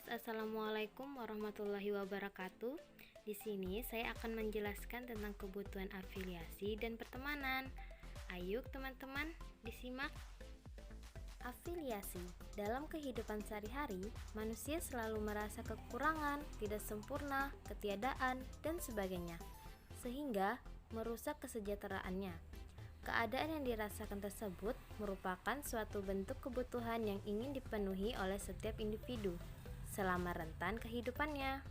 Assalamualaikum warahmatullahi wabarakatuh. Di sini saya akan menjelaskan tentang kebutuhan afiliasi dan pertemanan. Ayo teman-teman, disimak. Afiliasi. Dalam kehidupan sehari-hari, manusia selalu merasa kekurangan, tidak sempurna, ketiadaan, dan sebagainya, sehingga merusak kesejahteraannya. Keadaan yang dirasakan tersebut merupakan suatu bentuk kebutuhan yang ingin dipenuhi oleh setiap individu selama rentan kehidupannya.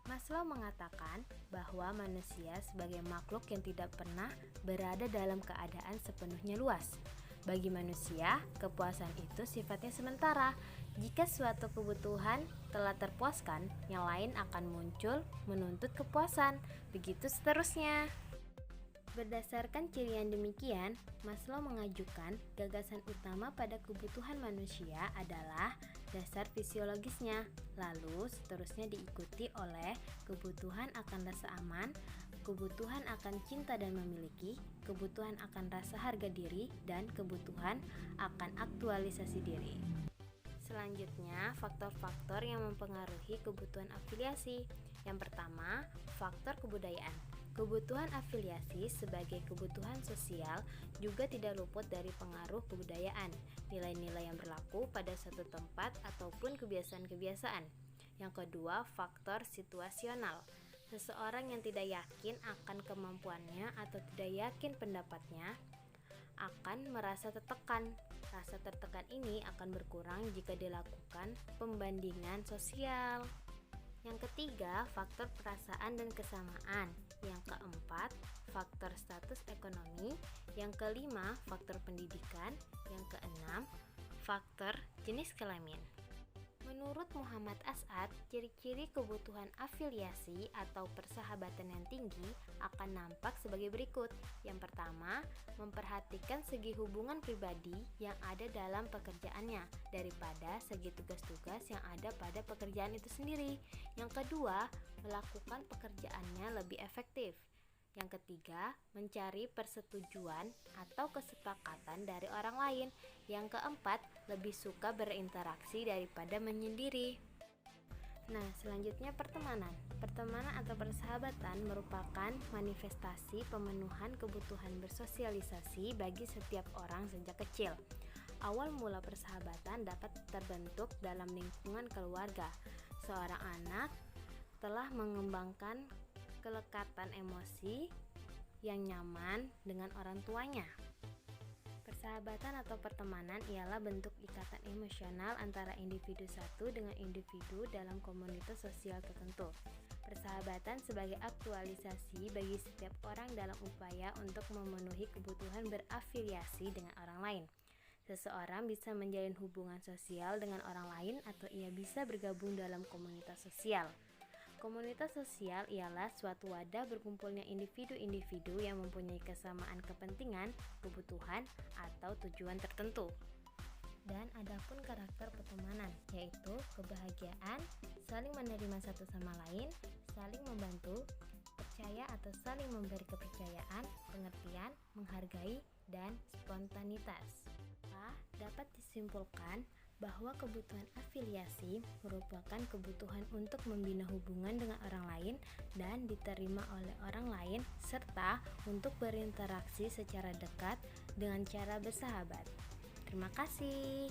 Maslow mengatakan bahwa manusia sebagai makhluk yang tidak pernah berada dalam keadaan sepenuhnya luas. Bagi manusia, kepuasan itu sifatnya sementara. Jika suatu kebutuhan telah terpuaskan, yang lain akan muncul menuntut kepuasan. Begitu seterusnya. Berdasarkan ciri yang demikian, Maslow mengajukan gagasan utama pada kebutuhan manusia adalah dasar fisiologisnya, lalu seterusnya diikuti oleh kebutuhan akan rasa aman, kebutuhan akan cinta dan memiliki, kebutuhan akan rasa harga diri, dan kebutuhan akan aktualisasi diri. Selanjutnya, faktor-faktor yang mempengaruhi kebutuhan afiliasi. Yang pertama, faktor kebudayaan. Kebutuhan afiliasi sebagai kebutuhan sosial juga tidak luput dari pengaruh kebudayaan, nilai-nilai yang berlaku pada suatu tempat ataupun kebiasaan-kebiasaan. Yang kedua, faktor situasional. Seseorang yang tidak yakin akan kemampuannya atau tidak yakin pendapatnya akan merasa tertekan. Rasa tertekan ini akan berkurang jika dilakukan pembandingan sosial. Yang ketiga, faktor perasaan dan kesamaan. Yang keempat, faktor status ekonomi. Yang kelima, faktor pendidikan. Yang keenam, faktor jenis kelamin. Menurut Muhammad As'ad, ciri-ciri kebutuhan afiliasi atau persahabatan yang tinggi akan nampak sebagai berikut. Yang pertama, memperhatikan segi hubungan pribadi yang ada dalam pekerjaannya daripada segi tugas-tugas yang ada pada pekerjaan itu sendiri. Yang kedua, melakukan pekerjaannya lebih efektif. Yang ketiga, mencari persetujuan atau kesepakatan dari orang lain. Yang keempat, lebih suka berinteraksi daripada menyendiri. Nah, selanjutnya pertemanan. Pertemanan atau persahabatan merupakan manifestasi pemenuhan kebutuhan bersosialisasi bagi setiap orang sejak kecil. Awal mula persahabatan dapat terbentuk dalam lingkungan keluarga. Seorang anak telah mengembangkan kelekatan emosi yang nyaman dengan orang tuanya. Persahabatan atau pertemanan ialah bentuk ikatan emosional antara individu satu dengan individu dalam komunitas sosial tertentu. Persahabatan sebagai aktualisasi bagi setiap orang dalam upaya untuk memenuhi kebutuhan berafiliasi dengan orang lain. Seseorang bisa menjalin hubungan sosial dengan orang lain atau ia bisa bergabung dalam komunitas sosial. Komunitas sosial ialah suatu wadah berkumpulnya individu-individu yang mempunyai kesamaan kepentingan, kebutuhan, atau tujuan tertentu. Dan adapun karakter pertemanan, yaitu kebahagiaan, saling menerima satu sama lain, saling membantu, percaya atau saling memberi kepercayaan, pengertian, menghargai, dan spontanitas. Dapat disimpulkan bahwa kebutuhan afiliasi merupakan kebutuhan untuk membina hubungan dengan orang lain dan diterima oleh orang lain, serta untuk berinteraksi secara dekat dengan cara bersahabat. Terima kasih.